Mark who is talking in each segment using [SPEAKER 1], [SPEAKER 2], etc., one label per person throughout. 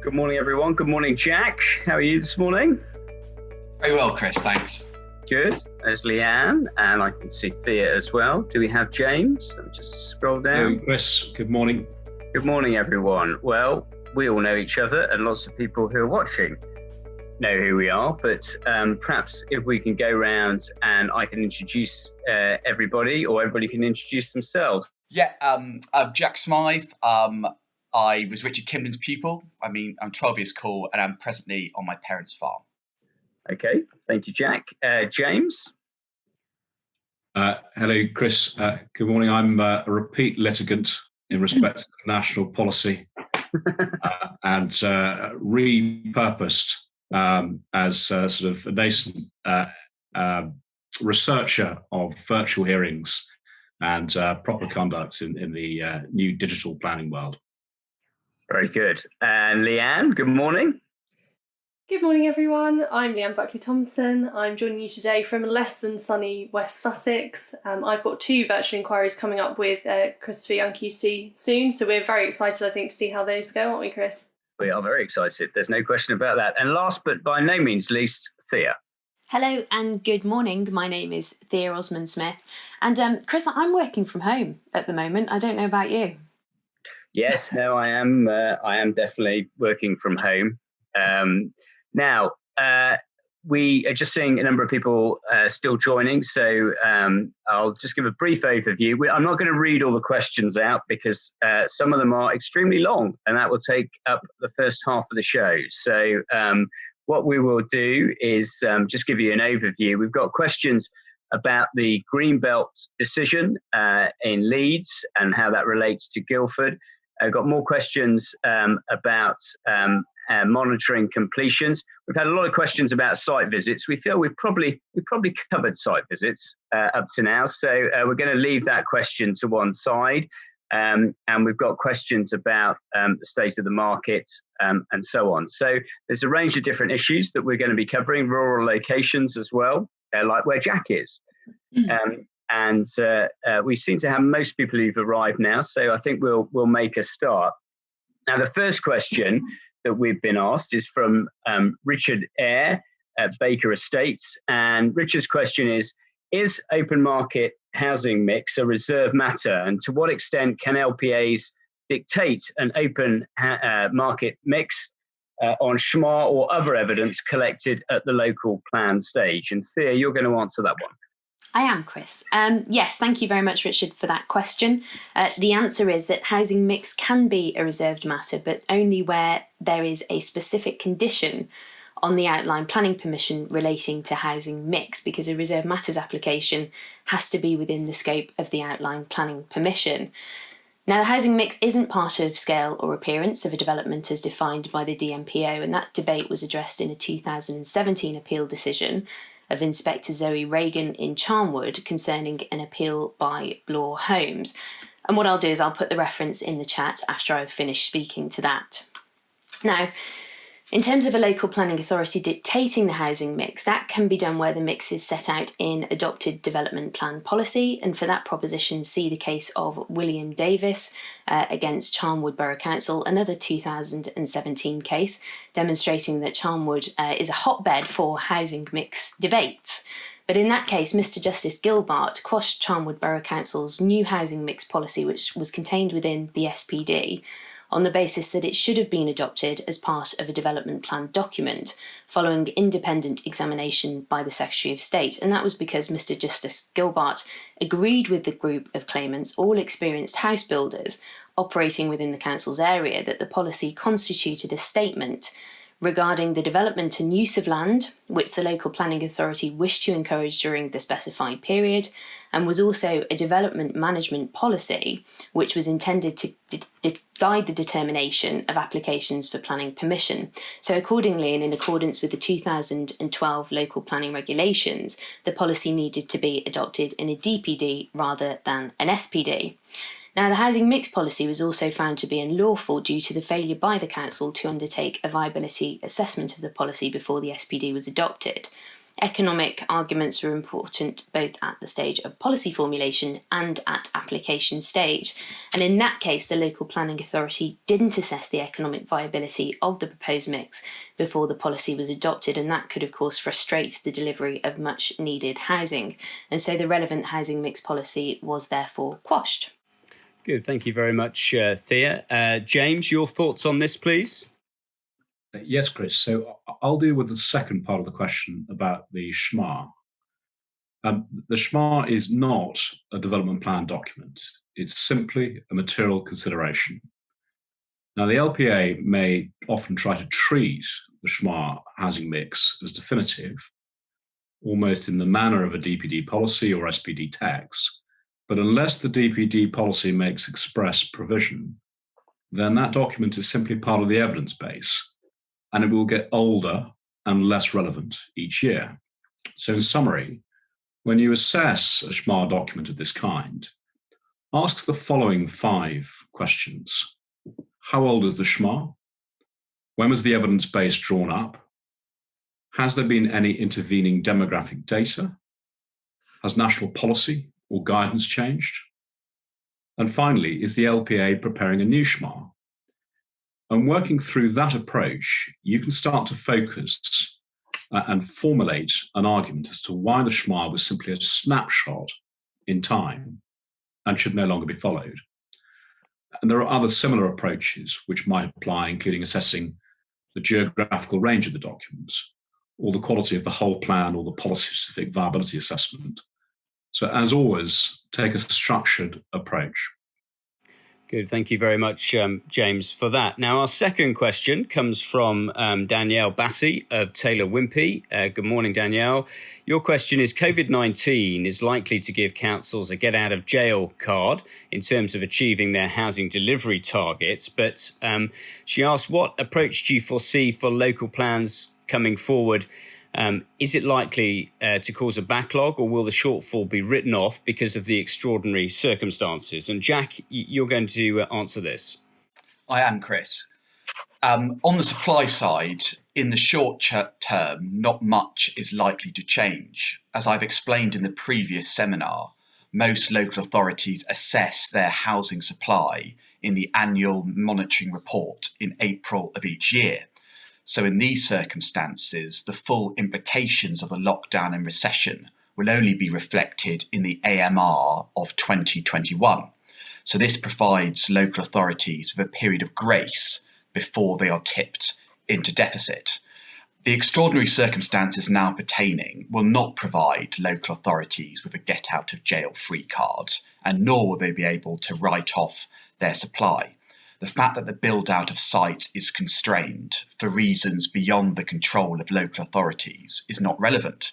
[SPEAKER 1] Good morning, everyone. Good morning, Jack. How are you this morning?
[SPEAKER 2] Very well, Chris, thanks.
[SPEAKER 1] Good. There's Leanne, and I can see Thea as well. Do we have James? Let me just scroll down.
[SPEAKER 3] Hello, Chris. Good morning.
[SPEAKER 1] Good morning, everyone. Well, we all know each other, and lots of people who are watching know who we are, but perhaps if we can go around and I can introduce everybody, or everybody can introduce themselves.
[SPEAKER 2] Yeah, I'm Jack Smythe. I was Richard Kimlin's pupil. I'm 12 years cool, and I'm presently on my parents' farm.
[SPEAKER 1] Okay, thank you, Jack. James?
[SPEAKER 3] Hello, Chris. Good morning. I'm a repeat litigant in respect of national policy and repurposed as sort of a nascent researcher of virtual hearings and proper conduct in the new digital planning world.
[SPEAKER 1] Very good. And Leanne, good morning.
[SPEAKER 4] Good morning, everyone. I'm Leanne Buckley-Thompson. I'm joining you today from less than sunny West Sussex. I've got 2 virtual inquiries coming up with Christopher Young-QC soon, so we're very excited, I think, to see how those go, aren't we, Chris?
[SPEAKER 1] We are very excited. There's no question about that. And last but by no means least, Thea.
[SPEAKER 5] Hello and good morning. My name is Thea Osman-Smith. And Chris, I'm working from home at the moment. I don't know about you.
[SPEAKER 1] Yes, no, I am definitely working from home. Now, we are just seeing a number of people still joining, so I'll just give a brief overview. I'm not going to read all the questions out because some of them are extremely long, and that will take up the first half of the show. So what we will do is just give you an overview. We've got questions about the Greenbelt decision in Leeds and how that relates to Guildford. I've got more questions about monitoring completions. We've had a lot of questions about site visits. We feel we've probably covered site visits up to now, so we're going to leave that question to one side. And we've got questions about the state of the market and so on. So there's a range of different issues that we're going to be covering, rural locations as well, like where Jack is. And we seem to have most people who've arrived now, so I think we'll make a start. Now, the first question that we've been asked is from Richard Eyre at Baker Estates. And Richard's question is open market housing mix a reserved matter? And to what extent can LPAs dictate an open market mix on SHMA or other evidence collected at the local plan stage? And Thea, you're going to answer that one.
[SPEAKER 5] I am, Chris. Yes, thank you very much, Richard, for that question. The answer is that housing mix can be a reserved matter, but only where there is a specific condition on the outline planning permission relating to housing mix, because a reserved matters application has to be within the scope of the outline planning permission. Now, the housing mix isn't part of scale or appearance of a development as defined by the DMPO, and that debate was addressed in a 2017 appeal decision of Inspector Zoe Reagan in Charnwood concerning an appeal by Bloor Homes. And what I'll do is I'll put the reference in the chat after I've finished speaking to that. Now, in terms of a local planning authority dictating the housing mix, that can be done where the mix is set out in adopted development plan policy. And for that proposition, see the case of William Davis against Charnwood Borough Council, another 2017 case, demonstrating that Charnwood is a hotbed for housing mix debates. But in that case, Mr Justice Gilbart quashed Charnwood Borough Council's new housing mix policy, which was contained within the SPD, on the basis that it should have been adopted as part of a development plan document following independent examination by the Secretary of State. And that was because Mr Justice Gilbart agreed with the group of claimants, all experienced house builders operating within the council's area, that the policy constituted a statement regarding the development and use of land, which the local planning authority wished to encourage during the specified period, and was also a development management policy which was intended to guide the determination of applications for planning permission. So accordingly, and in accordance with the 2012 local planning regulations, the policy needed to be adopted in a DPD rather than an SPD. Now, the housing mix policy was also found to be unlawful due to the failure by the council to undertake a viability assessment of the policy before the SPD was adopted. Economic arguments were important both at the stage of policy formulation and at application stage. And in that case, the local planning authority didn't assess the economic viability of the proposed mix before the policy was adopted. And that could, of course, frustrate the delivery of much needed housing. And so the relevant housing mix policy was therefore quashed.
[SPEAKER 1] Good. Thank you very much, Thea. James, your thoughts on this, please?
[SPEAKER 3] Yes, Chris. So I'll deal with the second part of the question about the SHMA. The SHMA is not a development plan document. It's simply a material consideration. Now, the LPA may often try to treat the SHMA housing mix as definitive, almost in the manner of a DPD policy or SPD text. But unless the DPD policy makes express provision, then that document is simply part of the evidence base, and it will get older and less relevant each year. So in summary, when you assess a SHMA document of this kind, ask the following 5 questions. How old is the SHMA? When was the evidence base drawn up? Has there been any intervening demographic data? Has national policy or guidance changed? And finally, is the LPA preparing a new SHMA? And working through that approach, you can start to focus and formulate an argument as to why the SHMA was simply a snapshot in time and should no longer be followed. And there are other similar approaches which might apply, including assessing the geographical range of the document, or the quality of the whole plan, or the policy-specific viability assessment. So as always, take a structured approach.
[SPEAKER 1] Good. Thank you very much, James, for that. Now, our second question comes from Danielle Bassi of Taylor Wimpey. Good morning, Danielle. Your question is, COVID-19 is likely to give councils a get-out-of-jail card in terms of achieving their housing delivery targets. But she asked, what approach do you foresee for local plans coming forward? Is it likely to cause a backlog, or will the shortfall be written off because of the extraordinary circumstances? And Jack, you're going to answer this.
[SPEAKER 2] I am, Chris. On the supply side, in the short term, not much is likely to change. As I've explained in the previous seminar, most local authorities assess their housing supply in the annual monitoring report in April of each year. So in these circumstances, the full implications of the lockdown and recession will only be reflected in the AMR of 2021. So this provides local authorities with a period of grace before they are tipped into deficit. The extraordinary circumstances now pertaining will not provide local authorities with a get-out-of-jail-free card, and nor will they be able to write off their supply. The fact that the build-out of sites is constrained for reasons beyond the control of local authorities is not relevant.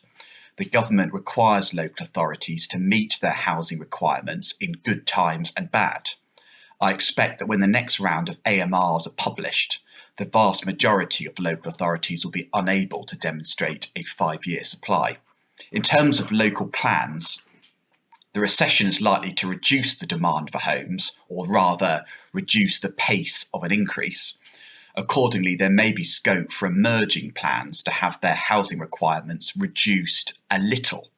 [SPEAKER 2] The government requires local authorities to meet their housing requirements in good times and bad. I expect that when the next round of AMRs are published, the vast majority of local authorities will be unable to demonstrate a 5-year supply. In terms of local plans, the recession is likely to reduce the demand for homes, or rather reduce the pace of an increase. Accordingly, there may be scope for emerging plans to have their housing requirements reduced a little.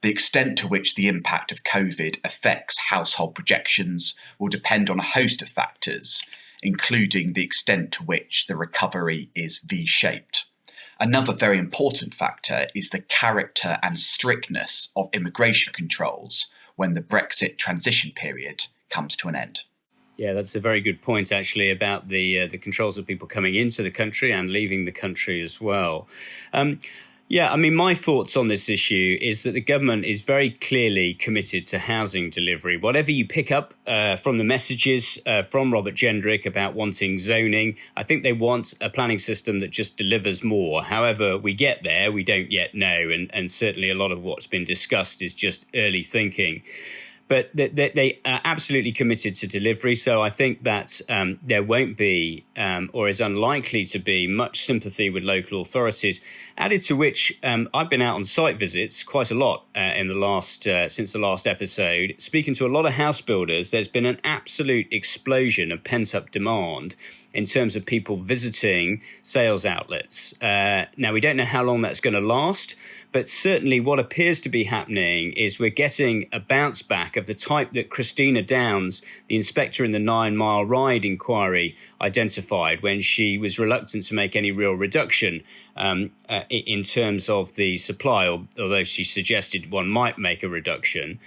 [SPEAKER 2] The extent to which the impact of COVID affects household projections will depend on a host of factors, including the extent to which the recovery is V-shaped. Another very important factor is the character and strictness of immigration controls when the Brexit transition period comes to an end.
[SPEAKER 1] Yeah, that's a very good point, actually, about the controls of people coming into the country and leaving the country as well. Yeah, I mean, my thoughts on this issue is that the government is very clearly committed to housing delivery. Whatever you pick up from the messages from Robert Gendrick about wanting zoning, I think they want a planning system that just delivers more. However we get there, we don't yet know. And certainly a lot of what's been discussed is just early thinking. But they are absolutely committed to delivery. So I think that there won't be, or is unlikely to be, much sympathy with local authorities. Added to which, I've been out on site visits quite a lot in the last since the last episode, speaking to a lot of house builders. There's been an absolute explosion of pent-up demand. in terms of people visiting sales outlets. Now, we don't know how long that's going to last, but certainly what appears to be happening is we're getting a bounce back of the type that Christina Downs, the inspector in the 9 Mile Ride inquiry, identified when she was reluctant to make any real reduction in terms of the supply, although she suggested one might make a reduction.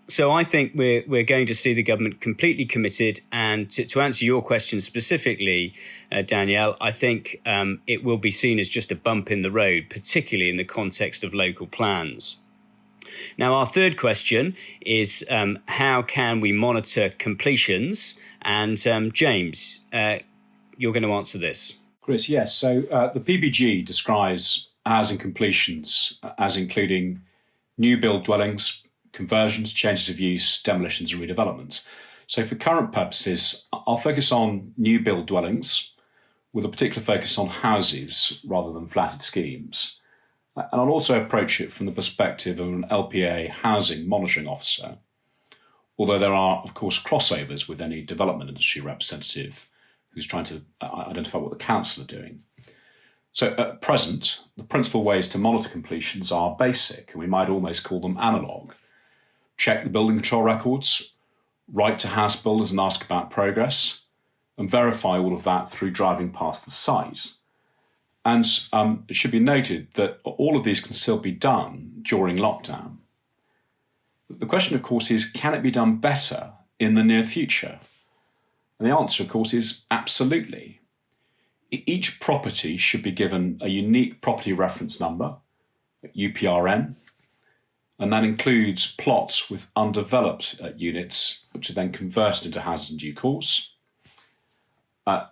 [SPEAKER 1] So I think we're going to see the government completely committed. And to answer your question specifically, Danielle, I think it will be seen as just a bump in the road, particularly in the context of local plans. Now, our third question is how can we monitor completions? And James, you're going to answer this.
[SPEAKER 3] Chris, yes. So the PBG describes housing completions as including new build dwellings, conversions, changes of use, demolitions and redevelopments. So for current purposes, I'll focus on new build dwellings with a particular focus on houses rather than flatted schemes. And I'll also approach it from the perspective of an LPA housing monitoring officer, although there are, of course, crossovers with any development industry representative who's trying to identify what the council are doing. So at present, the principal ways to monitor completions are basic, and we might almost call them analogue. Check the building control records, write to house builders and ask about progress, and verify all of that through driving past the site. And it should be noted that all of these can still be done during lockdown. The question, of course, is, can it be done better in the near future? And the answer, of course, is absolutely. Each property should be given a unique property reference number, UPRN, and that includes plots with undeveloped units, which are then converted into houses in due course.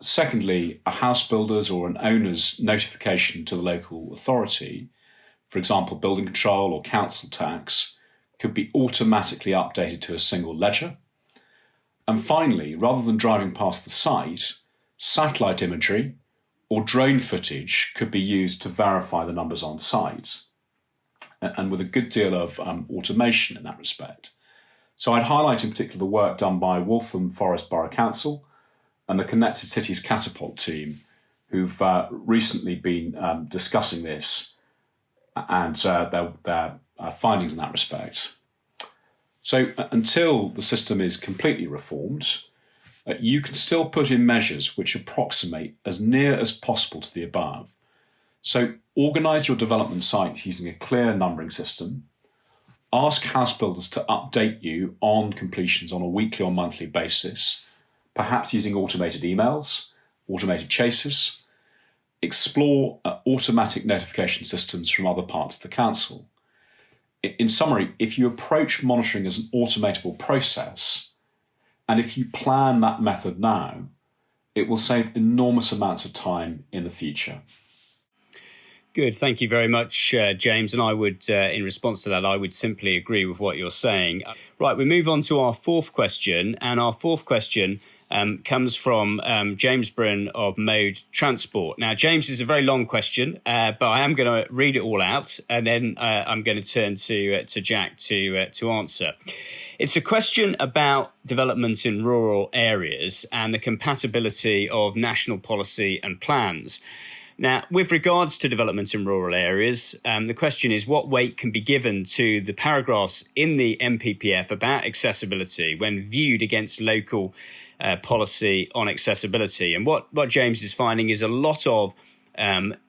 [SPEAKER 3] Secondly, a house builder's or an owner's notification to the local authority, for example, building control or council tax, could be automatically updated to a single ledger. And finally, rather than driving past the site, satellite imagery or drone footage could be used to verify the numbers on site, and with a good deal of automation in that respect. So I'd highlight in particular the work done by Waltham Forest Borough Council and the Connected Cities Catapult team, who've recently been discussing this and their findings in that respect. So until the system is completely reformed, you can still put in measures which approximate as near as possible to the above. So organise your development sites using a clear numbering system. Ask house builders to update you on completions on a weekly or monthly basis, perhaps using automated emails, automated chases. Explore automatic notification systems from other parts of the council. In summary, if you approach monitoring as an automatable process, and if you plan that method now, it will save enormous amounts of time in the future.
[SPEAKER 1] Good. Thank you very much, James. And I would, in response to that, I would simply agree with what you're saying. Right, we move on to our fourth question. And our fourth question comes from James Bryn of Mode Transport. Now, James, is a very long question, but I am going to read it all out, and then I'm going to turn to Jack to answer. It's a question about development in rural areas and the compatibility of national policy and plans. Now, with regards to development in rural areas, the question is what weight can be given to the paragraphs in the NPPF about accessibility when viewed against local policy on accessibility. And what James is finding is a lot of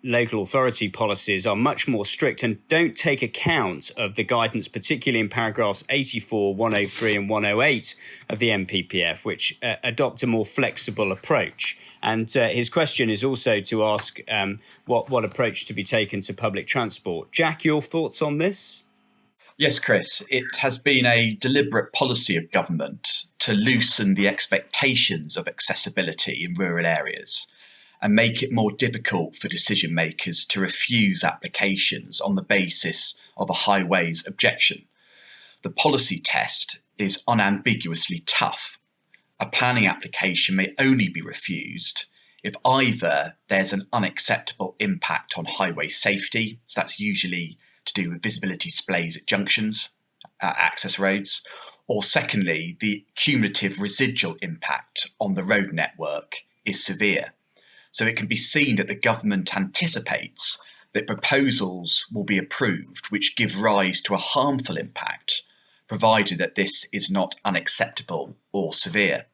[SPEAKER 1] local authority policies are much more strict and don't take account of the guidance, particularly in paragraphs 84, 103 and 108 of the NPPF, which adopt a more flexible approach. And his question is also to ask what approach to be taken to public transport. Jack, your thoughts on this?
[SPEAKER 2] Yes, Chris, it has been a deliberate policy of government to loosen the expectations of accessibility in rural areas and make it more difficult for decision makers to refuse applications on the basis of a highways objection. The policy test is unambiguously tough. A planning application may only be refused if either there's an unacceptable impact on highway safety, so that's usually to do with visibility displays at junctions, access roads, or secondly, the cumulative residual impact on the road network is severe. So it can be seen that the government anticipates that proposals will be approved which give rise to a harmful impact, provided that this is not unacceptable or severe.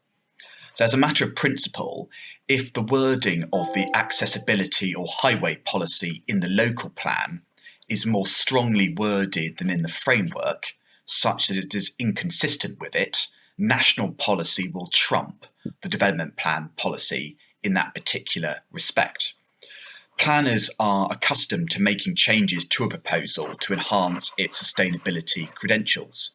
[SPEAKER 2] So as a matter of principle, if the wording of the accessibility or highway policy in the local plan is more strongly worded than in the framework, such that it is inconsistent with it, national policy will trump the development plan policy in that particular respect. Planners are accustomed to making changes to a proposal to enhance its sustainability credentials.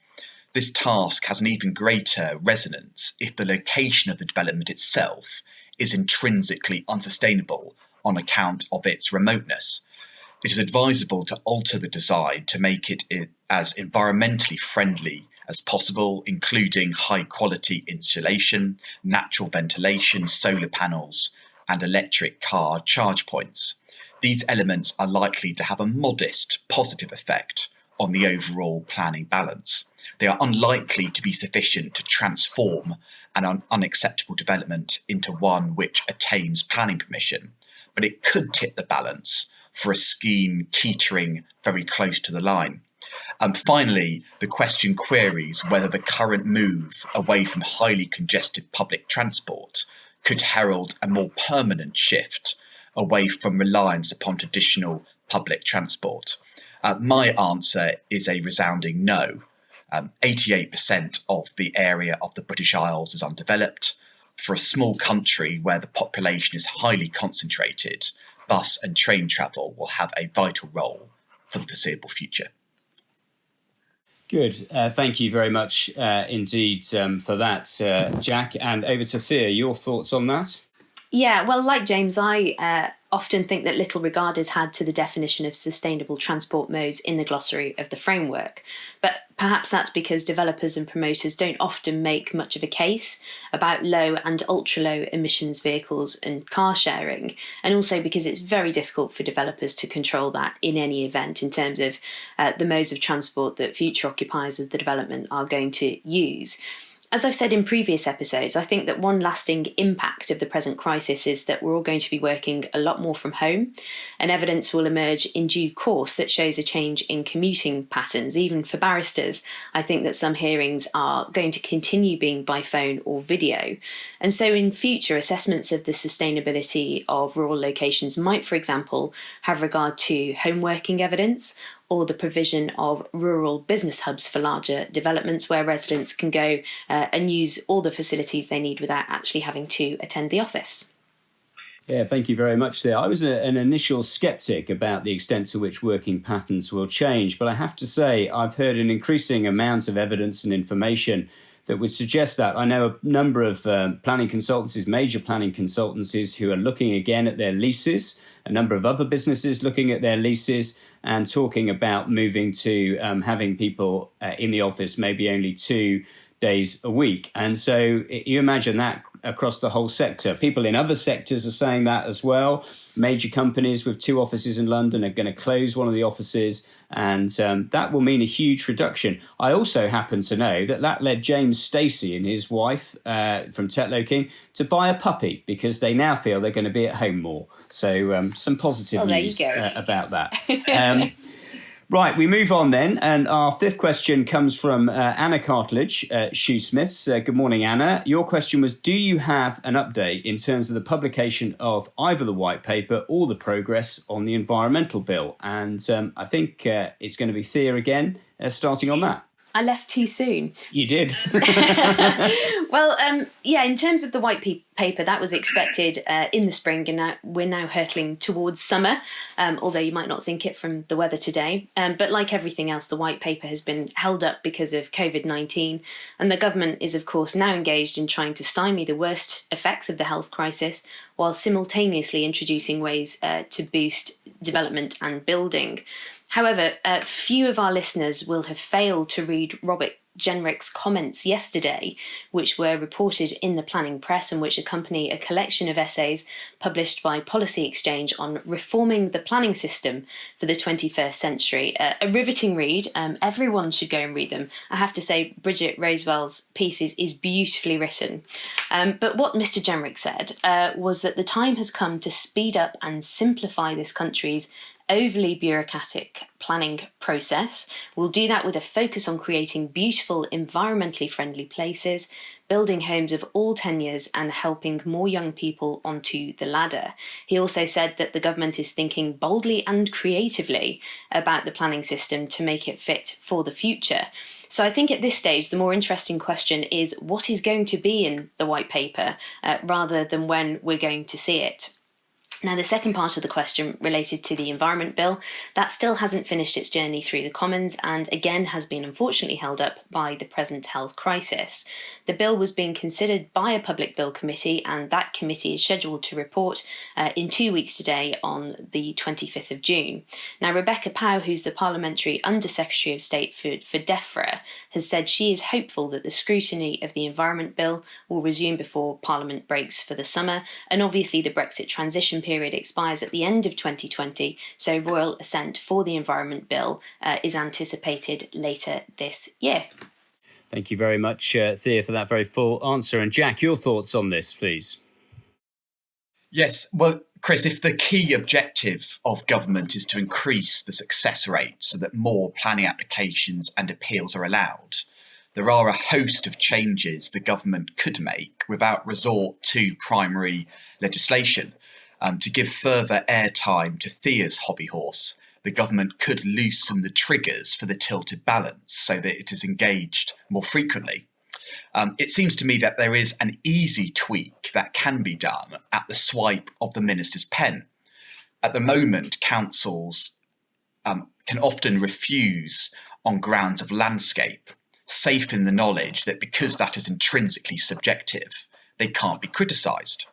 [SPEAKER 2] This task has an even greater resonance if the location of the development itself is intrinsically unsustainable on account of its remoteness. It is advisable to alter the design to make it as environmentally friendly as possible, including high-quality insulation, natural ventilation, solar panels, and electric car charge points. These elements are likely to have a modest positive effect on the overall planning balance. They are unlikely to be sufficient to transform an unacceptable development into one which attains planning permission, but it could tip the balance for a scheme teetering very close to the line. Finally, the question queries whether the current move away from highly congested public transport could herald a more permanent shift away from reliance upon traditional public transport. My answer is a resounding no. 88% of the area of the British Isles is undeveloped. For a small country where the population is highly concentrated, bus and train travel will have a vital role for the foreseeable future.
[SPEAKER 1] Good. Thank you very much indeed for that, Jack. And over to Thea, your thoughts on that?
[SPEAKER 5] Yeah, well, like James, I often think that little regard is had to the definition of sustainable transport modes in the glossary of the framework. But perhaps that's because developers and promoters don't often make much of a case about low and ultra-low emissions vehicles and car sharing, and also because it's very difficult for developers to control that in any event in terms of the modes of transport that future occupiers of the development are going to use. As I've said in previous episodes, I think that one lasting impact of the present crisis is that we're all going to be working a lot more from home, and evidence will emerge in due course that shows a change in commuting patterns. Even for barristers, I think that some hearings are going to continue being by phone or video. And so in future, assessments of the sustainability of rural locations might, for example, have regard to home working evidence, or the provision of rural business hubs for larger developments where residents can go and use all the facilities they need without actually having to attend the office.
[SPEAKER 1] Yeah, thank you very much there. I was an initial sceptic about the extent to which working patterns will change, but I have to say I've heard an increasing amount of evidence and information that would suggest that. I know a number of planning consultancies, major planning consultancies, who are looking again at their leases, a number of other businesses looking at their leases and talking about moving to having people in the office maybe only 2 days a week. And so you imagine that across the whole sector. People in other sectors are saying that as well. Major companies with 2 offices in London are going to close one of the offices, and that will mean a huge reduction. I also happen to know that led James Stacey and his wife from Tetlow King to buy a puppy because they now feel they're going to be at home more. So some positive news about that. Right, we move on then, and our 5th question comes from Anna Cartledge, Shoesmiths. Good morning, Anna. Your question was, do you have an update in terms of the publication of either the white paper or the progress on the environmental bill? And I think it's going to be Thea again, starting on that.
[SPEAKER 5] I left too soon.
[SPEAKER 1] You did.
[SPEAKER 5] Well, in terms of the white paper, that was expected in the spring, and we're now hurtling towards summer, although you might not think it from the weather today. But like everything else, the white paper has been held up because of COVID-19, and the government is, of course, now engaged in trying to stymie the worst effects of the health crisis, while simultaneously introducing ways to boost development and building. However, few of our listeners will have failed to read Robert Jenrick's comments yesterday, which were reported in the planning press and which accompany a collection of essays published by Policy Exchange on reforming the planning system for the 21st century. A riveting read. Everyone should go and read them. I have to say, Bridget Roosevell's piece is beautifully written. But what Mr. Jenrick said was that the time has come to speed up and simplify this country's overly bureaucratic planning process. We'll do that with a focus on creating beautiful, environmentally friendly places, building homes of all tenures, and helping more young people onto the ladder. He also said that the government is thinking boldly and creatively about the planning system to make it fit for the future. So I think at this stage, the more interesting question is what is going to be in the white paper rather than when we're going to see it. Now, the second part of the question related to the Environment Bill, that still hasn't finished its journey through the Commons and again has been unfortunately held up by the present health crisis. The bill was being considered by a public bill committee, and that committee is scheduled to report in 2 weeks today on the 25th of June. Now, Rebecca Powell, who's the Parliamentary Under-Secretary of State for DEFRA, has said she is hopeful that the scrutiny of the Environment Bill will resume before Parliament breaks for the summer, and obviously the Brexit transition period expires at the end of 2020, so royal assent for the Environment Bill is anticipated later this year.
[SPEAKER 1] Thank you very much, Thea, for that very full answer. And Jack, your thoughts on this, please?
[SPEAKER 2] Yes, well, Chris, if the key objective of government is to increase the success rate so that more planning applications and appeals are allowed, there are a host of changes the government could make without resort to primary legislation. To give further airtime to Thea's hobby horse, the government could loosen the triggers for the tilted balance so that it is engaged more frequently. It seems to me that there is an easy tweak that can be done at the swipe of the minister's pen. At the moment, councils can often refuse on grounds of landscape, safe in the knowledge that because that is intrinsically subjective, they can't be criticised.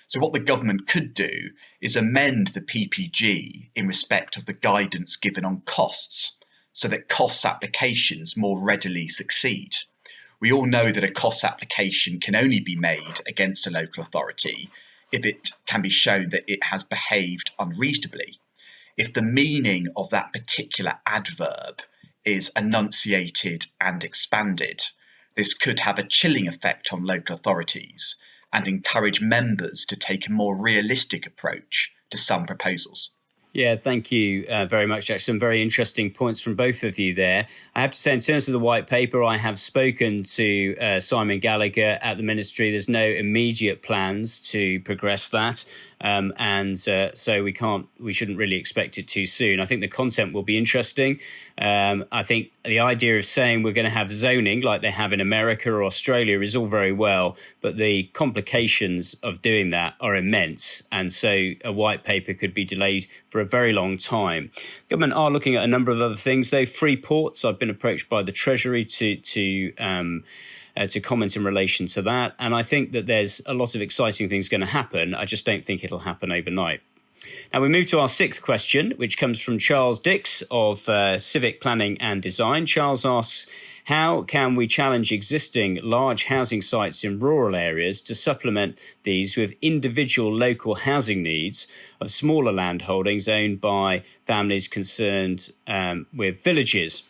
[SPEAKER 2] So what the government could do is amend the PPG in respect of the guidance given on costs, so that costs applications more readily succeed. We all know that a costs application can only be made against a local authority if it can be shown that it has behaved unreasonably. If the meaning of that particular adverb is enunciated and expanded, this could have a chilling effect on local authorities and encourage members to take a more realistic approach to some proposals.
[SPEAKER 1] Yeah, thank you very much, Jack. Some very interesting points from both of you there. I have to say, in terms of the white paper, I have spoken to Simon Gallagher at the ministry. There's no immediate plans to progress that. So we shouldn't really expect it too soon. I think the content will be interesting. I think the idea of saying we're going to have zoning like they have in America or Australia is all very well, but the complications of doing that are immense. And so a white paper could be delayed for a very long time. Government are looking at a number of other things, though. Free ports, I've been approached by the Treasury to comment in relation to that. And I think that there's a lot of exciting things going to happen. I just don't think it'll happen overnight. Now we move to our sixth question, which comes from Charles Dix of Civic Planning and Design. Charles asks, how can we challenge existing large housing sites in rural areas to supplement these with individual local housing needs of smaller land holdings owned by families concerned with villages?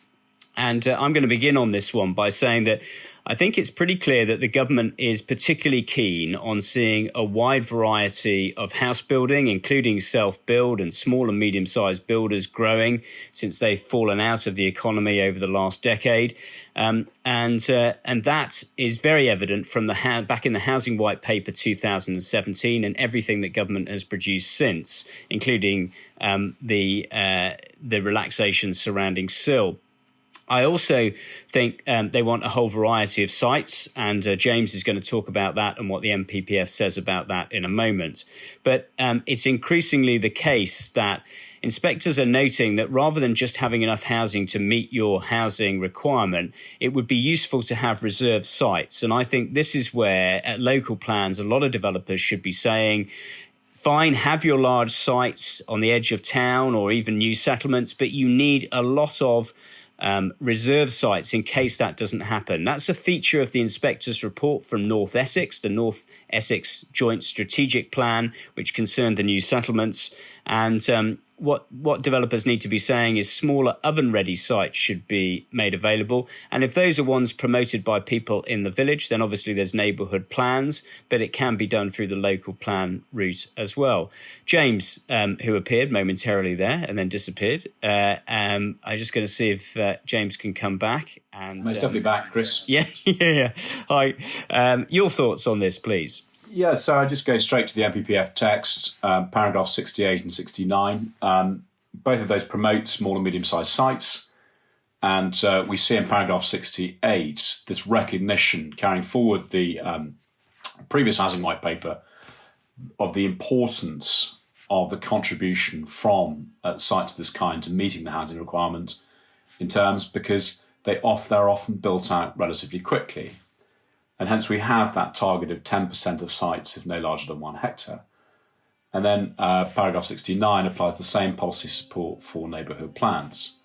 [SPEAKER 1] And I'm going to begin on this one by saying that I think it's pretty clear that the government is particularly keen on seeing a wide variety of house building, including self-build and small and medium-sized builders growing since they've fallen out of the economy over the last decade. And that is very evident from back in the Housing White Paper 2017 and everything that government has produced since, including the relaxations surrounding SIL. I also think they want a whole variety of sites, and James is going to talk about that and what the NPPF says about that in a moment. But it's increasingly the case that inspectors are noting that rather than just having enough housing to meet your housing requirement, it would be useful to have reserved sites. And I think this is where, at local plans, a lot of developers should be saying, fine, have your large sites on the edge of town or even new settlements, but you need a lot of reserve sites in case that doesn't happen. That's a feature of the inspector's report from North Essex, the North Essex Joint Strategic Plan, which concerned the new settlements. And what developers need to be saying is smaller oven-ready sites should be made available. And if those are ones promoted by people in the village, then obviously there's neighbourhood plans, but it can be done through the local plan route as well. James, who appeared momentarily there and then disappeared, I'm just going to see if James can come back. And
[SPEAKER 3] He's definitely back, Chris.
[SPEAKER 1] Yeah. Hi. Your thoughts on this, please?
[SPEAKER 3] Yeah, so I just go straight to the MPPF text, paragraph 68 and 69. Both of those promote small and medium-sized sites. And we see in paragraph 68 this recognition carrying forward the previous housing white paper of the importance of the contribution from sites of this kind to meeting the housing requirement in terms because they're often built out relatively quickly. And hence we have that target of 10% of sites if no larger than 1 hectare. And then paragraph 69 applies the same policy support for neighbourhood plans.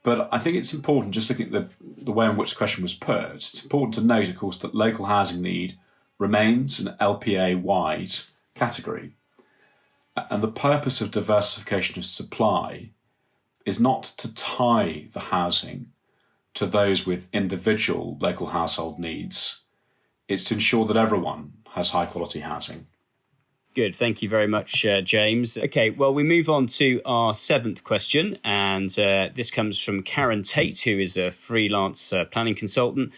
[SPEAKER 3] But I think it's important, just looking at the way in which the question was put, it's important to note, of course, that local housing need remains an LPA-wide category. And the purpose of diversification of supply is not to tie the housing to those with individual local household needs. It's to ensure that everyone has high quality housing.
[SPEAKER 1] Good. Thank you very much, James. Okay, well, we move on to our 7th question. And this comes from Karen Tate, who is a freelance planning consultant.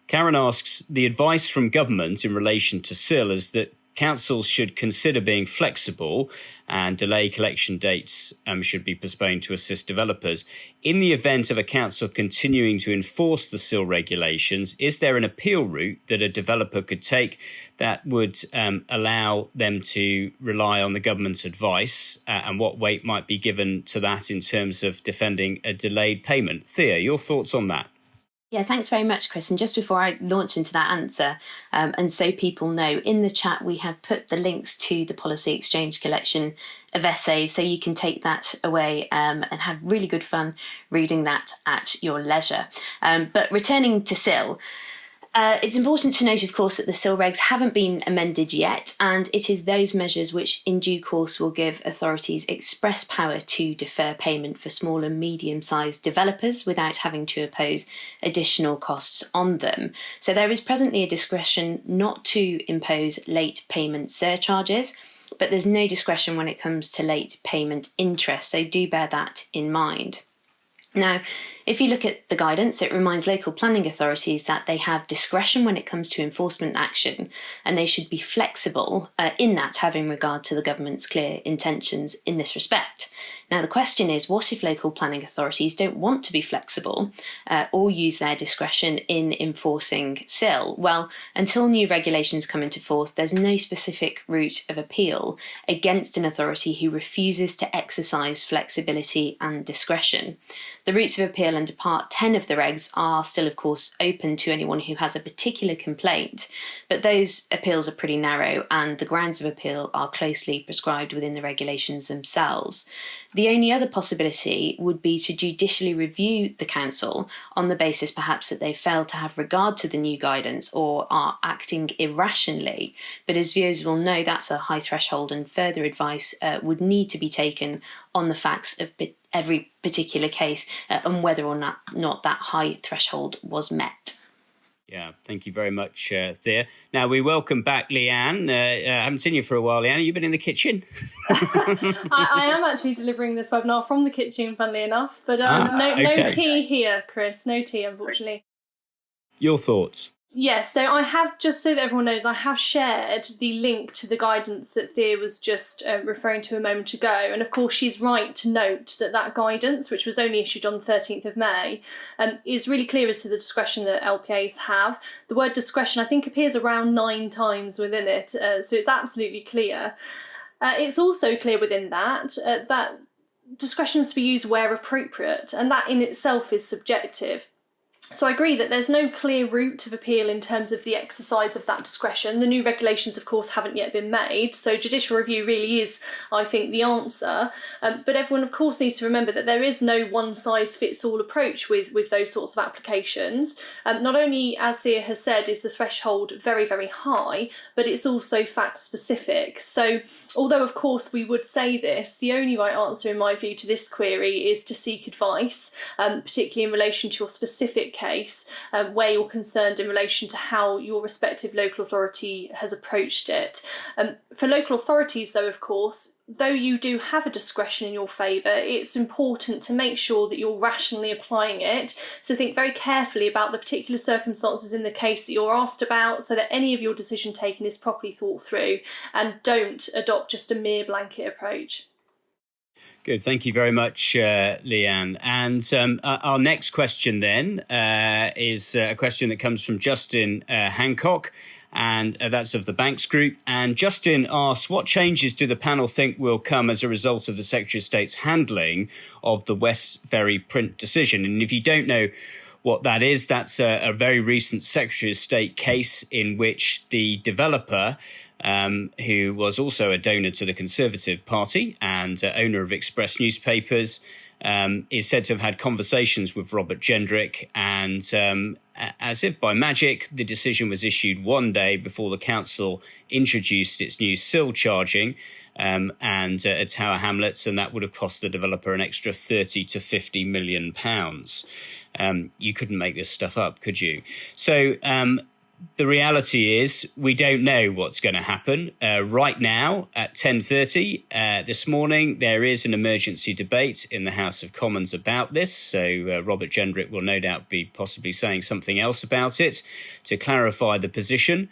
[SPEAKER 1] Karen asks, the advice from government in relation to SIL is that councils should consider being flexible and delay collection dates should be postponed to assist developers. In the event of a council continuing to enforce the SIL regulations, is there an appeal route that a developer could take that would allow them to rely on the government's advice and what weight might be given to that in terms of defending a delayed payment? Thea, your thoughts on that?
[SPEAKER 5] Yeah, thanks very much, Chris. And just before I launch into that answer, and so people know, in the chat we have put the links to the Policy Exchange collection of essays, so you can take that away and have really good fun reading that at your leisure. But returning to SIL, it's important to note, of course, that the SIL regs haven't been amended yet, and it is those measures which in due course will give authorities express power to defer payment for small and medium-sized developers without having to impose additional costs on them. So there is presently a discretion not to impose late payment surcharges, but there's no discretion when it comes to late payment interest, so do bear that in mind. Now, if you look at the guidance, it reminds local planning authorities that they have discretion when it comes to enforcement action, and they should be flexible in that, having regard to the government's clear intentions in this respect. Now, the question is, what if local planning authorities don't want to be flexible or use their discretion in enforcing SIL? Well, until new regulations come into force, there's no specific route of appeal against an authority who refuses to exercise flexibility and discretion. The routes of appeal under Part 10 of the regs are still, of course, open to anyone who has a particular complaint, but those appeals are pretty narrow and the grounds of appeal are closely prescribed within the regulations themselves. The only other possibility would be to judicially review the council on the basis perhaps that they failed to have regard to the new guidance or are acting irrationally. But as viewers will know, that's a high threshold, and further advice would need to be taken on the facts of every particular case and whether or not that high threshold was met.
[SPEAKER 1] Yeah, thank you very much, Thea. Now, we welcome back Leanne. I haven't seen you for a while, Leanne. Have you been in the kitchen?
[SPEAKER 4] I am actually delivering this webinar from the kitchen, funnily enough. But no tea here, Chris. No tea, unfortunately.
[SPEAKER 1] Your thoughts?
[SPEAKER 4] Yes, so I have, just so that everyone knows, I have shared the link to the guidance that Thea was just referring to a moment ago. And of course, she's right to note that that guidance, which was only issued on the 13th of May, is really clear as to the discretion that LPAs have. The word discretion, I think, appears around 9 times within it, so it's absolutely clear. It's also clear within that that discretion is to be used where appropriate, and that in itself is subjective. So I agree that there's no clear route of appeal in terms of the exercise of that discretion. The new regulations, of course, haven't yet been made, so judicial review really is, I think, the answer. But everyone, of course, needs to remember that there is no one-size-fits-all approach with those sorts of applications. Not only, as Thea has said, is the threshold very, very high, but it's also fact-specific. So although, of course, we would say this, the only right answer, in my view, to this query is to seek advice, particularly in relation to your specific case, where you're concerned in relation to how your respective local authority has approached it. For local authorities, though, of course, though you do have a discretion in your favour, it's important to make sure that you're rationally applying it. So think very carefully about the particular circumstances in the case that you're asked about, so that any of your decision taken is properly thought through, and don't adopt just a mere blanket approach.
[SPEAKER 1] Good. Thank you very much, Leanne. And our next question then is a question that comes from Justin Hancock, and that's of the Banks Group. And Justin asks, what changes do the panel think will come as a result of the Secretary of State's handling of the West Ferry print decision? And if you don't know what that is, that's a very recent Secretary of State case in which the developer, who was also a donor to the Conservative Party and owner of Express newspapers, is said to have had conversations with Robert Gendrick, and as if by magic, the decision was issued one day before the council introduced its new sill charging at Tower Hamlets, and that would have cost the developer an extra 30 to 50 million pounds. You couldn't make this stuff up, could you? So the reality is we don't know what's going to happen. Right now at 10:30 this morning, there is an emergency debate in the House of Commons about this. So Robert Gendrick will no doubt be possibly saying something else about it to clarify the position.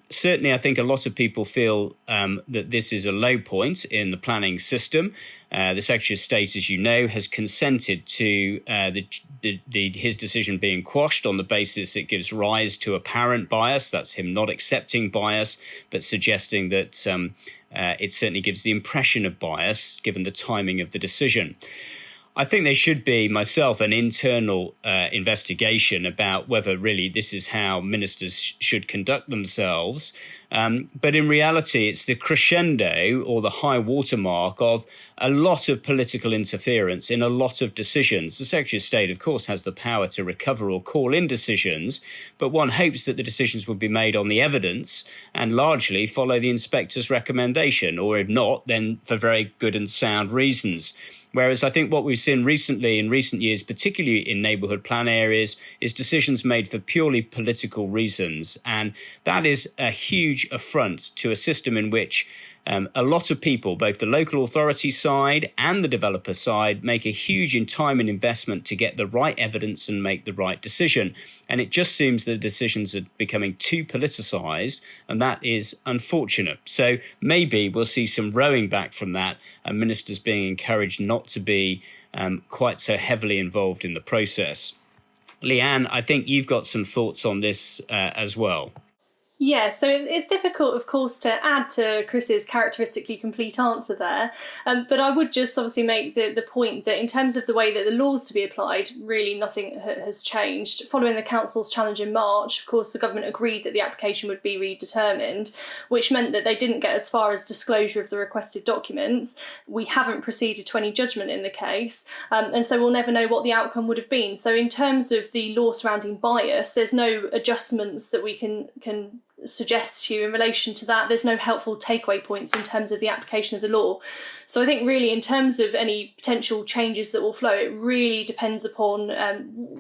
[SPEAKER 1] Certainly, I think a lot of people feel that this is a low point in the planning system. The Secretary of State, as you know, has consented to his decision being quashed on the basis it gives rise to apparent bias. That's him not accepting bias, but suggesting that it certainly gives the impression of bias given the timing of the decision. I think there should be, myself, an internal investigation about whether really this is how ministers should conduct themselves. But in reality, it's the crescendo or the high watermark of a lot of political interference in a lot of decisions. The Secretary of State, of course, has the power to recover or call in decisions, but one hopes that the decisions will be made on the evidence and largely follow the inspector's recommendation, or if not, then for very good and sound reasons. Whereas I think what we've seen recently in recent years, particularly in neighbourhood plan areas, is decisions made for purely political reasons. And that is a huge affront to a system in which a lot of people, both the local authority side and the developer side, make a huge time and investment to get the right evidence and make the right decision. And it just seems that decisions are becoming too politicised, and that is unfortunate. So maybe we'll see some rowing back from that, and ministers being encouraged not to be quite so heavily involved in the process. Leanne, I think you've got some thoughts on this as well.
[SPEAKER 4] Yeah, so it's difficult, of course, to add to Chris's characteristically complete answer there. But I would just obviously make the point that in terms of the way that the law's to be applied, really nothing has changed. Following the Council's challenge in March, of course, the government agreed that the application would be redetermined, which meant that they didn't get as far as disclosure of the requested documents. We haven't proceeded to any judgment in the case, and so we'll never know what the outcome would have been. So in terms of the law surrounding bias, there's no adjustments that we can suggest to you in relation to that. There's no helpful takeaway points in terms of the application of the law. So I think really in terms of any potential changes that will flow, it really depends upon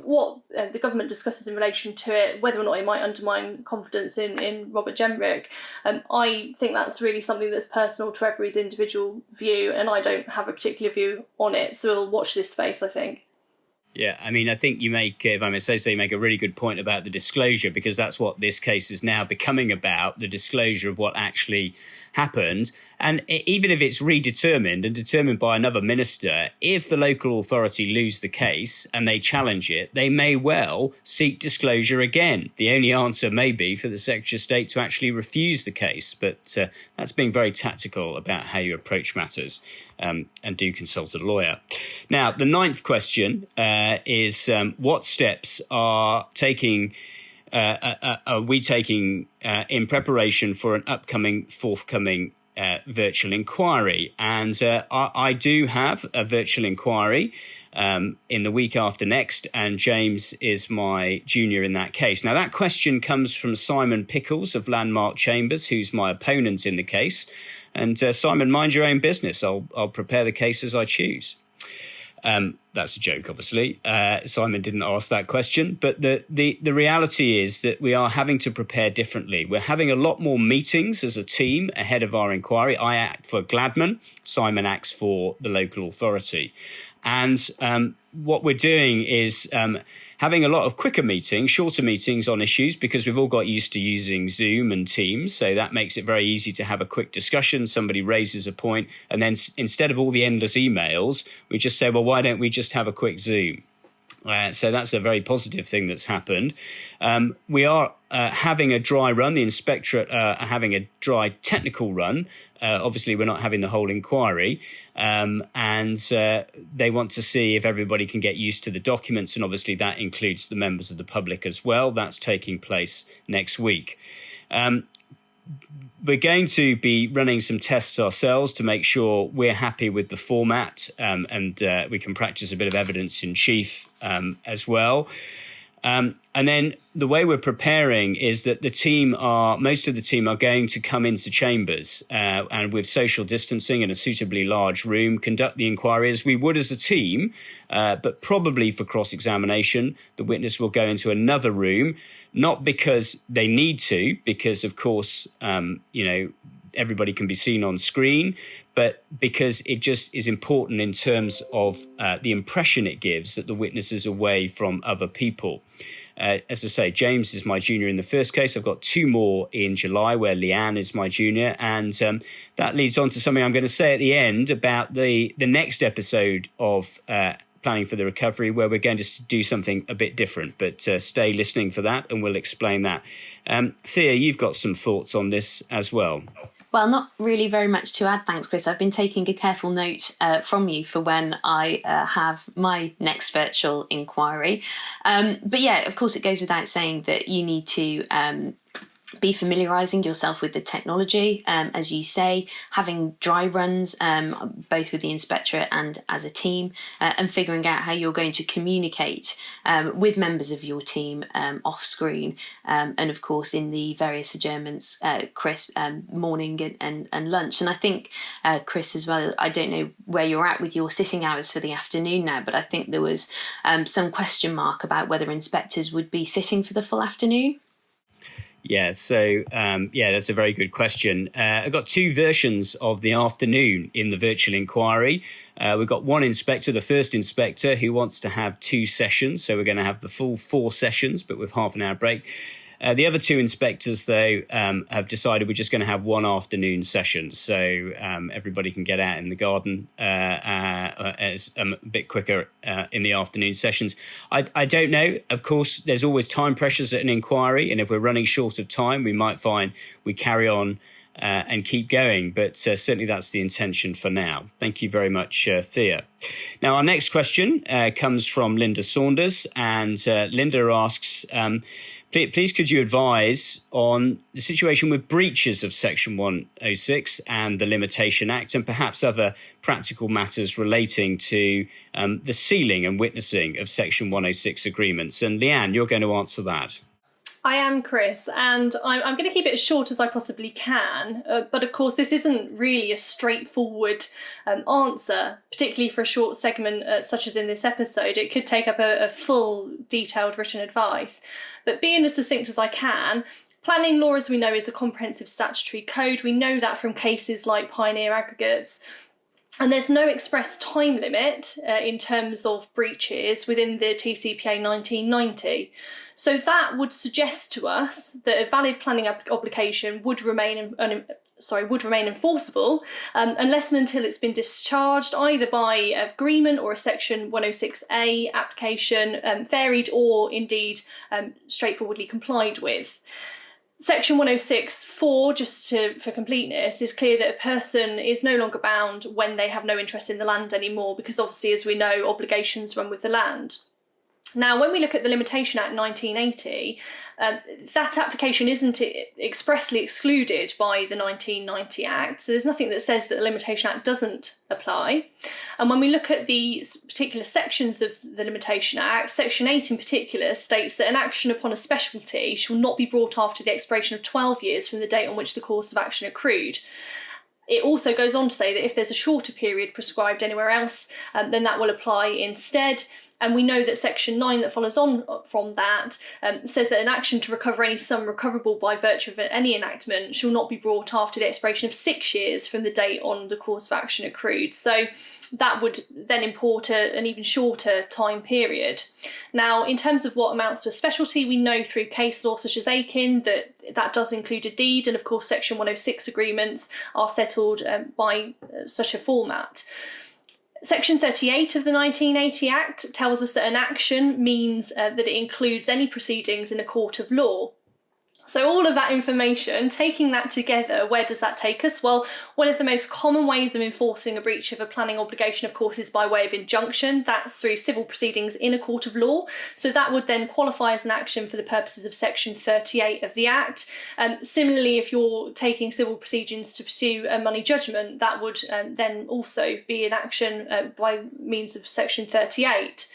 [SPEAKER 4] what the government discusses in relation to it, whether or not it might undermine confidence in Robert Gendrick. I think that's really something that's personal to everybody's individual view, and I don't have a particular view on it. So we'll watch this space, I think.
[SPEAKER 1] Yeah, I mean, I think you make, if I may say so, you make a really good point about the disclosure, because that's what this case is now becoming about, the disclosure of what actually happened. even if it's redetermined and determined by another minister, if the local authority lose the case and they challenge it, they may well seek disclosure again. The only answer may be for the Secretary of State to actually refuse the case, but that's being very tactical about how you approach matters, and do consult a lawyer. Now, the ninth question is what steps are we taking in preparation for an forthcoming virtual inquiry? And I do have a virtual inquiry in the week after next, and James is my junior in that case. Now, that question comes from Simon Pickles of Landmark Chambers, who's my opponent in the case. And Simon, mind your own business. I'll prepare the case as I choose. That's a joke, obviously. Simon didn't ask that question, but the reality is that we are having to prepare differently. We're having a lot more meetings as a team ahead of our inquiry. I act for Gladman, Simon acts for the local authority. And what we're doing is having a lot of quicker meetings, shorter meetings on issues, because we've all got used to using Zoom and Teams. So that makes it very easy to have a quick discussion. Somebody raises a point, and then instead of all the endless emails, we just say, well, why don't we just have a quick Zoom? So that's a very positive thing that's happened. We are having a dry run. The inspectorate are having a dry technical run. Obviously, we're not having the whole inquiry. And they want to see if everybody can get used to the documents. And obviously, that includes the members of the public as well. That's taking place next week. We're going to be running some tests ourselves to make sure we're happy with the format, and we can practice a bit of evidence in chief as well. And then the way we're preparing is that most of the team are going to come into chambers and with social distancing in a suitably large room, conduct the inquiry as we would as a team, but probably for cross-examination, the witness will go into another room, not because they need to, because of course, everybody can be seen on screen, but because it just is important in terms of the impression it gives that the witness is away from other people. As I say, James is my junior in the first case. I've got two more in July where Leanne is my junior. And that leads on to something I'm going to say at the end about the next episode of Planning for the Recovery, where we're going to do something a bit different. But stay listening for that and we'll explain that. Thea, you've got some thoughts on this as well.
[SPEAKER 5] Well, not really very much to add, thanks, Chris. I've been taking a careful note from you for when I have my next virtual inquiry. But yeah, of course, it goes without saying that you need to be familiarising yourself with the technology, as you say, having dry runs, both with the inspectorate and as a team, and figuring out how you're going to communicate with members of your team off screen, and of course in the various adjournments, Chris, morning and lunch. And I think, Chris, as well, I don't know where you're at with your sitting hours for the afternoon now, but I think there was some question mark about whether inspectors would be sitting for the full afternoon.
[SPEAKER 1] Yeah, so that's a very good question. I've got two versions of the afternoon in the virtual inquiry. We've got one inspector, the first inspector, who wants to have two sessions. So we're going to have the full 4 sessions, but with half an hour break. The other two inspectors, though, have decided we're just going to have one afternoon session. So everybody can get out in the garden as a bit quicker in the afternoon sessions. I don't know. Of course, there's always time pressures at an inquiry. And if we're running short of time, we might find we carry on and keep going. But certainly that's the intention for now. Thank you very much, Thea. Now, our next question comes from Linda Saunders. And Linda asks, please could you advise on the situation with breaches of Section 106 and the Limitation Act, and perhaps other practical matters relating to the sealing and witnessing of Section 106 agreements? And Leanne, you're going to answer that.
[SPEAKER 4] I am, Chris, and I'm going to keep it as short as I possibly can. But of course, this isn't really a straightforward answer, particularly for a short segment such as in this episode. It could take up a full, detailed written advice. But being as succinct as I can, planning law, as we know, is a comprehensive statutory code. We know that from cases like Pioneer Aggregates. And there's no express time limit in terms of breaches within the TCPA 1990. So that would suggest to us that a valid planning obligation would remain enforceable unless and until it's been discharged either by agreement or a Section 106A application, varied or indeed straightforwardly complied with. Section 106(4), just for completeness, is clear that a person is no longer bound when they have no interest in the land anymore, because obviously, as we know, obligations run with the land. Now, when we look at the Limitation Act 1980, that application isn't expressly excluded by the 1990 Act, so there's nothing that says that the Limitation Act doesn't apply. And when we look at the particular sections of the Limitation Act, Section 8 in particular states that an action upon a specialty shall not be brought after the expiration of 12 years from the date on which the course of action accrued. It also goes on to say that if there's a shorter period prescribed anywhere else, then that will apply instead. And we know that Section 9 that follows on from that says that an action to recover any sum recoverable by virtue of any enactment shall not be brought after the expiration of 6 years from the date on the course of action accrued. So that would then import an even shorter time period. Now, in terms of what amounts to a specialty, we know through case law such as Aiken that does include a deed, and of course Section 106 agreements are settled by such a format. Section 38 of the 1980 Act tells us that an action means that it includes any proceedings in a court of law. So all of that information, taking that together, where does that take us? Well, one of the most common ways of enforcing a breach of a planning obligation, of course, is by way of injunction. That's through civil proceedings in a court of law. So that would then qualify as an action for the purposes of Section 38 of the Act. Similarly, if you're taking civil proceedings to pursue a money judgment, that would then also be an action by means of Section 38.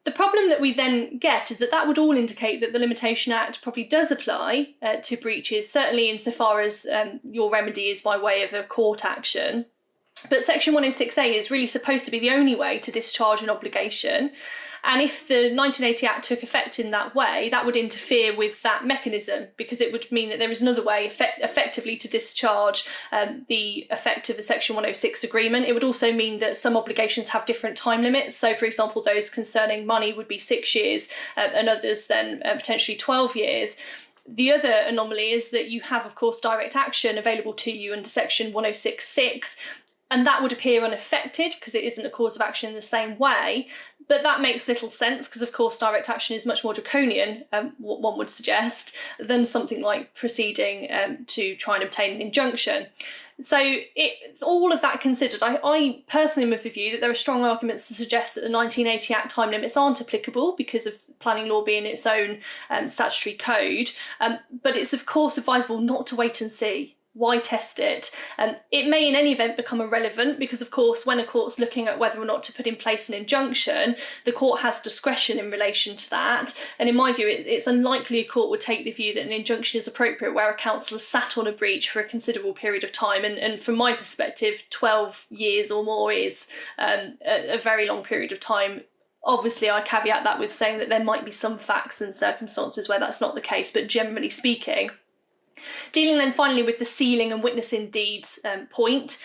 [SPEAKER 4] The problem that we then get is that would all indicate that the Limitation Act probably does apply to breaches, certainly insofar as your remedy is by way of a court action. But Section 106A is really supposed to be the only way to discharge an obligation. And if the 1980 Act took effect in that way, that would interfere with that mechanism, because it would mean that there is another way effectively to discharge the effect of a Section 106 agreement. It would also mean that some obligations have different time limits. So, for example, those concerning money would be 6 years and others then potentially 12 years. The other anomaly is that you have, of course, direct action available to you under Section 106(6), and that would appear unaffected because it isn't a cause of action in the same way. But that makes little sense because, of course, direct action is much more draconian, what one would suggest, than something like proceeding to try and obtain an injunction. So all of that considered, I personally am of the view that there are strong arguments to suggest that the 1980 Act time limits aren't applicable because of planning law being its own statutory code. But it's, of course, advisable not to wait and see. Why test it? It may in any event become irrelevant because, of course, when a court's looking at whether or not to put in place an injunction, the court has discretion in relation to that. And in my view, it's unlikely a court would take the view that an injunction is appropriate where a counsel has sat on a breach for a considerable period of time. And from my perspective, 12 years or more is a very long period of time. Obviously, I caveat that with saying that there might be some facts and circumstances where that's not the case, but generally speaking. Dealing then finally with the sealing and witnessing deeds point,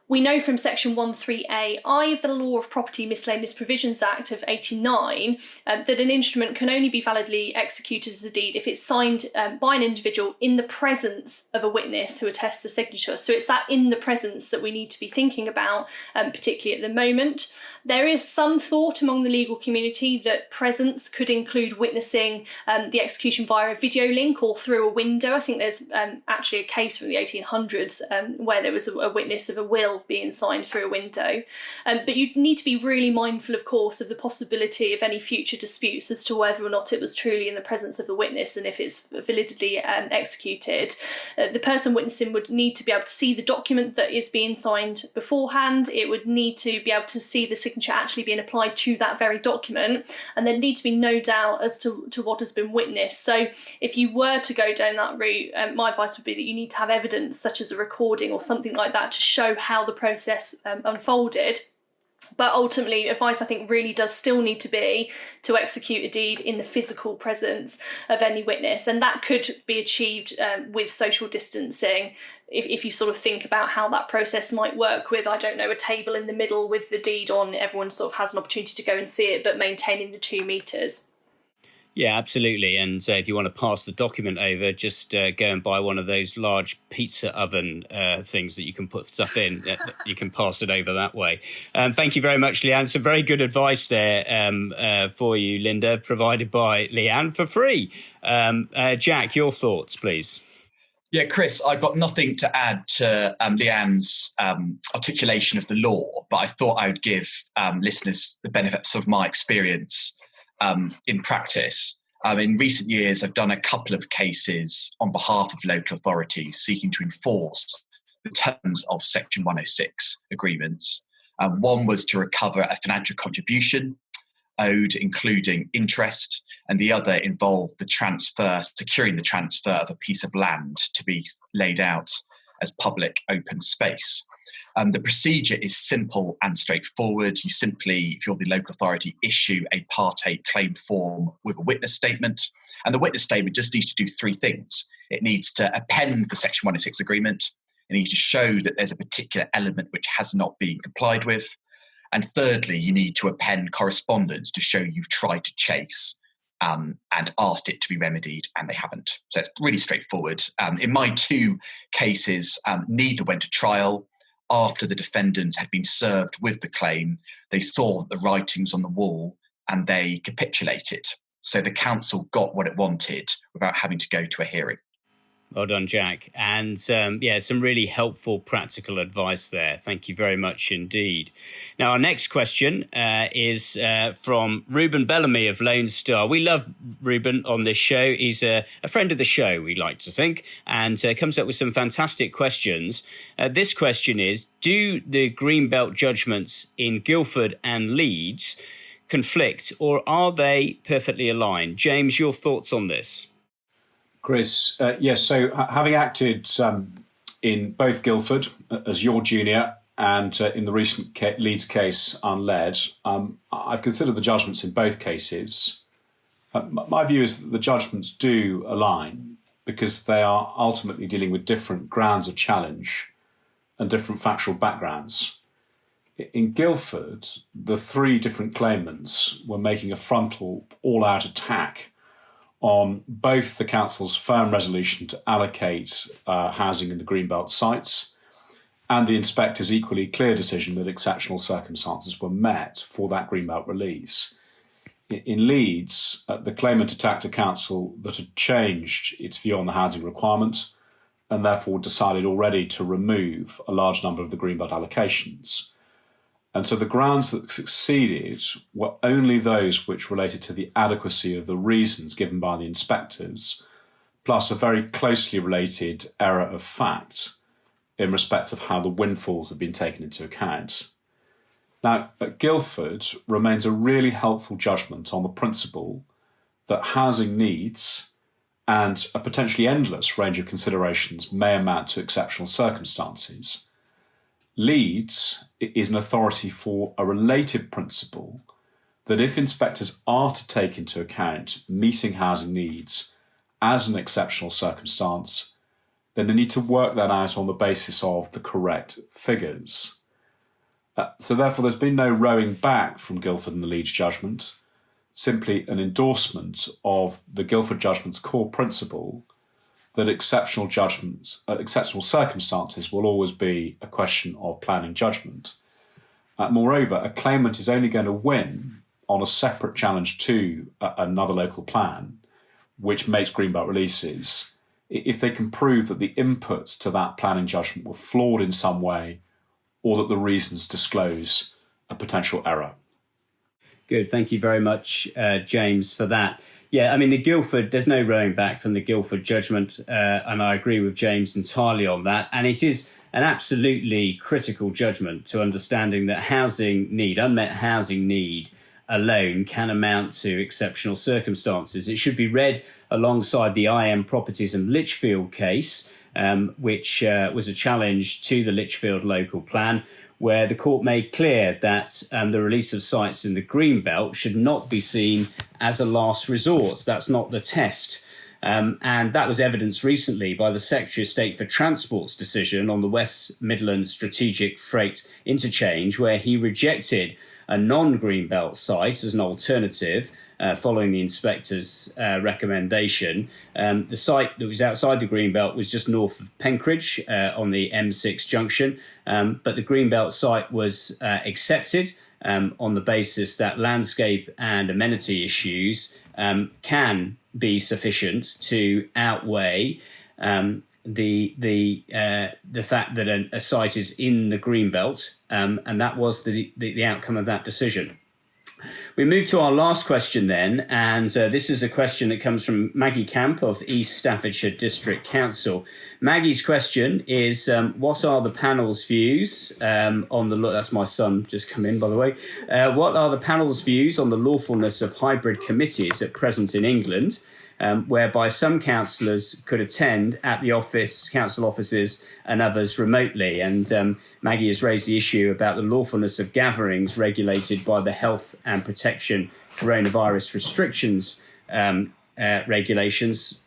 [SPEAKER 4] we know from Section 13AI of the Law of Property Miscellaneous Provisions Act of 89 that an instrument can only be validly executed as a deed if it's signed by an individual in the presence of a witness who attests the signature. So it's that in the presence that we need to be thinking about, particularly at the moment. There is some thought among the legal community that presence could include witnessing the execution via a video link or through a window. I think there's actually a case from the 1800s where there was a witness of a will being signed through a window. But you need to be really mindful, of course, of the possibility of any future disputes as to whether or not it was truly in the presence of the witness and if it's validly executed. The person witnessing would need to be able to see the document that is being signed beforehand. It would need to be able to see the signature actually being applied to that very document, and there need to be no doubt as to what has been witnessed. So if you were to go down that route, my advice would be that you need to have evidence such as a recording or something like that to show how the process unfolded. But ultimately, advice I think really does still need to be to execute a deed in the physical presence of any witness. And that could be achieved with social distancing. If you sort of think about how that process might work with, I don't know, a table in the middle with the deed on, everyone sort of has an opportunity to go and see it, but maintaining the 2 metres.
[SPEAKER 1] Yeah, absolutely. And if you want to pass the document over, just go and buy one of those large pizza oven things that you can put stuff in. You can pass it over that way. Thank you very much, Leanne. Some very good advice there for you, Linda, provided by Leanne for free. Jack, your thoughts, please.
[SPEAKER 2] Yeah, Chris, I've got nothing to add to Leanne's articulation of the law, but I thought I would give listeners the benefits of my experience in practice. In recent years, I've done a couple of cases on behalf of local authorities seeking to enforce the terms of Section 106 agreements. One was to recover a financial contribution owed, including interest, and the other involved securing the transfer of a piece of land to be laid out as public open space. The procedure is simple and straightforward. You simply, if you're the local authority, issue a Part 8 claim form with a witness statement. And the witness statement just needs to do 3 things. It needs to append the Section 106 agreement. It needs to show that there's a particular element which has not been complied with. And thirdly, you need to append correspondence to show you've tried to chase and asked it to be remedied, and they haven't. So it's really straightforward. In my 2 cases, neither went to trial. After the defendants had been served with the claim, they saw the writings on the wall and they capitulated. So the council got what it wanted without having to go to a hearing.
[SPEAKER 1] Well done, Jack. And some really helpful practical advice there. Thank you very much indeed. Now, our next question is from Ruben Bellamy of Lone Star. We love Ruben on this show. He's a friend of the show, we like to think, and comes up with some fantastic questions. This question is, do the Greenbelt judgments in Guildford and Leeds conflict, or are they perfectly aligned? James, your thoughts on this?
[SPEAKER 3] Chris, yes, so having acted in both Guildford as your junior and in the recent Leeds case unled, I've considered the judgments in both cases. My view is that the judgments do align because they are ultimately dealing with different grounds of challenge and different factual backgrounds. In Guildford, the 3 different claimants were making a frontal, all-out attack on both the council's firm resolution to allocate housing in the Greenbelt sites and the inspector's equally clear decision that exceptional circumstances were met for that Greenbelt release. In Leeds, the claimant attacked a council that had changed its view on the housing requirement and therefore decided already to remove a large number of the Greenbelt allocations. And so the grounds that succeeded were only those which related to the adequacy of the reasons given by the inspectors, plus a very closely related error of fact in respect of how the windfalls have been taken into account. Now, Guildford remains a really helpful judgment on the principle that housing needs and a potentially endless range of considerations may amount to exceptional circumstances. Leeds is an authority for a related principle that if inspectors are to take into account meeting housing needs as an exceptional circumstance, then they need to work that out on the basis of the correct figures. So therefore, there's been no rowing back from Guildford and the Leeds judgment, simply an endorsement of the Guildford judgment's core principle that exceptional circumstances will always be a question of planning judgment. Moreover, a claimant is only going to win on a separate challenge to another local plan, which makes Greenbelt releases, if they can prove that the inputs to that planning judgment were flawed in some way or that the reasons disclose a potential error.
[SPEAKER 1] Good. Thank you very much, James, for that. Yeah, I mean, there's no rowing back from the Guildford judgment, and I agree with James entirely on that. And it is an absolutely critical judgment to understanding that unmet housing need alone can amount to exceptional circumstances. It should be read alongside the IM Properties and Lichfield case, which was a challenge to the Lichfield local plan, where the court made clear that the release of sites in the Greenbelt should not be seen as a last resort. That's not the test. And that was evidenced recently by the Secretary of State for Transport's decision on the West Midlands Strategic Freight Interchange, where he rejected a non-Greenbelt site as an alternative following the inspector's recommendation. The site that was outside the Greenbelt was just north of Penkridge on the M6 junction, but the Greenbelt site was accepted on the basis that landscape and amenity issues can be sufficient to outweigh the fact that a site is in the Greenbelt, and that was the outcome of that decision. We move to our last question then, and this is a question that comes from Maggie Camp of East Staffordshire District Council. Maggie's question is, what are the panel's views on the law? That's my son just come in, by the way. What are the panel's views on the lawfulness of hybrid committees at present in England, whereby some councillors could attend at the council offices and others remotely? And Maggie has raised the issue about the lawfulness of gatherings regulated by the Health and Protection Coronavirus Restrictions regulations.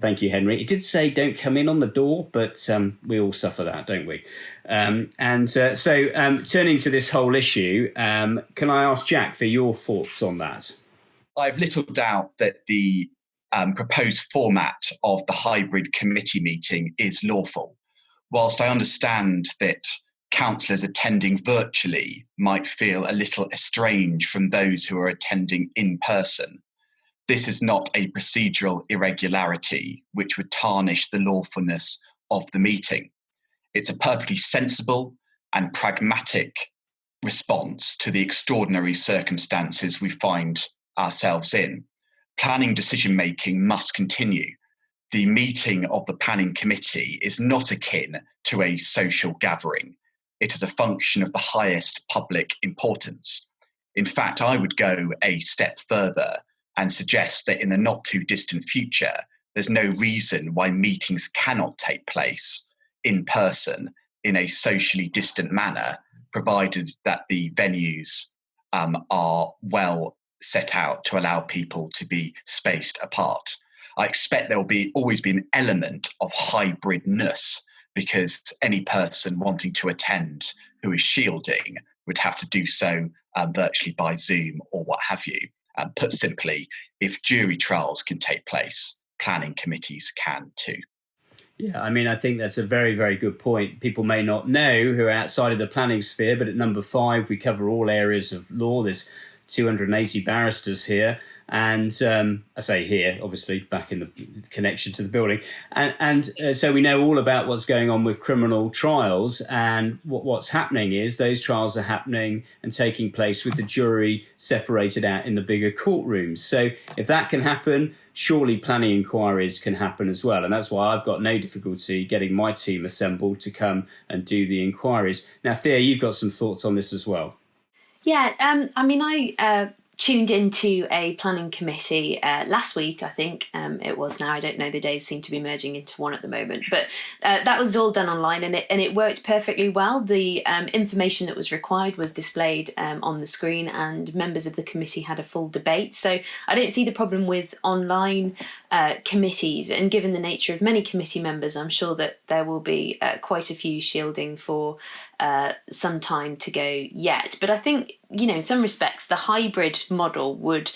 [SPEAKER 1] Thank you, Henry. It did say don't come in on the door, but we all suffer that, don't we? So turning to this whole issue, can I ask Jack for your thoughts on that?
[SPEAKER 2] I've little doubt that the proposed format of the hybrid committee meeting is lawful. Whilst I understand that councillors attending virtually might feel a little estranged from those who are attending in person, this is not a procedural irregularity which would tarnish the lawfulness of the meeting. It's a perfectly sensible and pragmatic response to the extraordinary circumstances we find ourselves in. Planning decision-making must continue. The meeting of the planning committee is not akin to a social gathering. It is a function of the highest public importance. In fact, I would go a step further and suggest that in the not too distant future, there's no reason why meetings cannot take place in person in a socially distant manner, provided that the venues are well set out to allow people to be spaced apart. I expect there will always be an element of hybridness, because any person wanting to attend who is shielding would have to do so virtually by Zoom or what have you. Put simply, if jury trials can take place, planning committees can too.
[SPEAKER 1] Yeah, I mean, I think that's a very, very good point. People may not know who are outside of the planning sphere, but at number 5, we cover all areas of law. There's 280 barristers here. And I say here, obviously, back in the connection to the building. And so we know all about what's going on with criminal trials. And what's happening is those trials are happening and taking place with the jury separated out in the bigger courtrooms. So if that can happen, surely planning inquiries can happen as well. And that's why I've got no difficulty getting my team assembled to come and do the inquiries. Now, Thea, you've got some thoughts on this as well.
[SPEAKER 5] Yeah, I mean, I tuned into a planning committee last week, I think it was now. I don't know, the days seem to be merging into one at the moment. But that was all done online, and it worked perfectly well. The information that was required was displayed on the screen, and members of the committee had a full debate. So I don't see the problem with online committees. And given the nature of many committee members, I'm sure that there will be quite a few shielding for some time to go yet. But I think, in some respects, the hybrid model would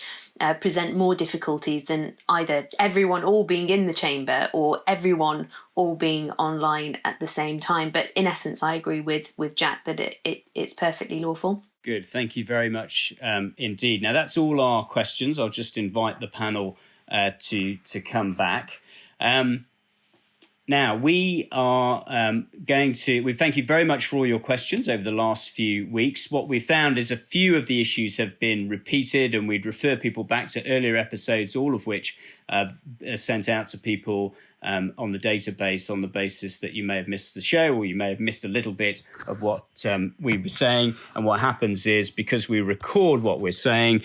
[SPEAKER 5] present more difficulties than either everyone all being in the chamber or everyone all being online at the same time. But in essence, I agree with Jack that it's perfectly lawful.
[SPEAKER 1] Good. Thank you very much indeed. Now, that's all our questions. I'll just invite the panel to come back. Now, we are we thank you very much for all your questions over the last few weeks. What we found is a few of the issues have been repeated, and we'd refer people back to earlier episodes, all of which sent out to people on the database on the basis that you may have missed the show or you may have missed a little bit of what we were saying. And what happens is, because we record what we're saying,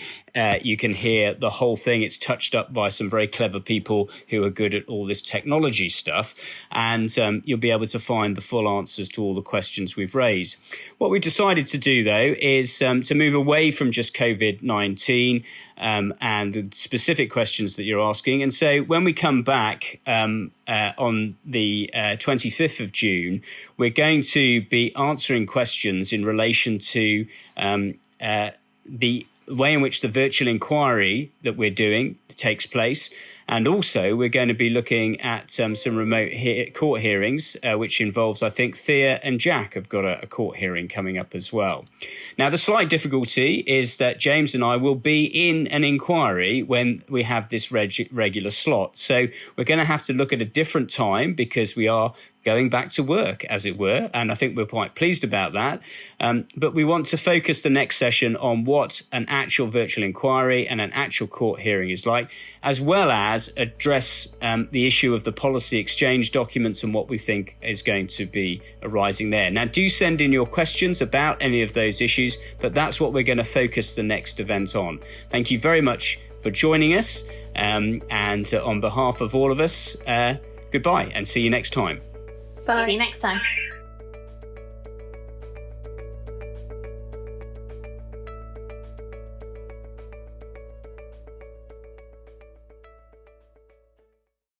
[SPEAKER 1] you can hear the whole thing. It's touched up by some very clever people who are good at all this technology stuff. And you'll be able to find the full answers to all the questions we've raised. What we decided to do, though, is to move away from just COVID-19 and the specific questions that you're asking. And so when we come back on the 25th of June, we're going to be answering questions in relation to the way in which the virtual inquiry that we're doing takes place. And also, we're going to be looking at some remote court hearings, which involves, I think, Thea and Jack have got a court hearing coming up as well. Now, the slight difficulty is that James and I will be in an inquiry when we have this regular slot. So we're going to have to look at a different time, because we are going back to work, as it were, and I think we're quite pleased about that. But we want to focus the next session on what an actual virtual inquiry and an actual court hearing is like, as well as address the issue of the policy exchange documents and what we think is going to be arising there. Now, do send in your questions about any of those issues, but that's what we're going to focus the next event on. Thank you very much for joining us, and on behalf of all of us, goodbye and see you next time.
[SPEAKER 4] Bye.
[SPEAKER 5] See you next time.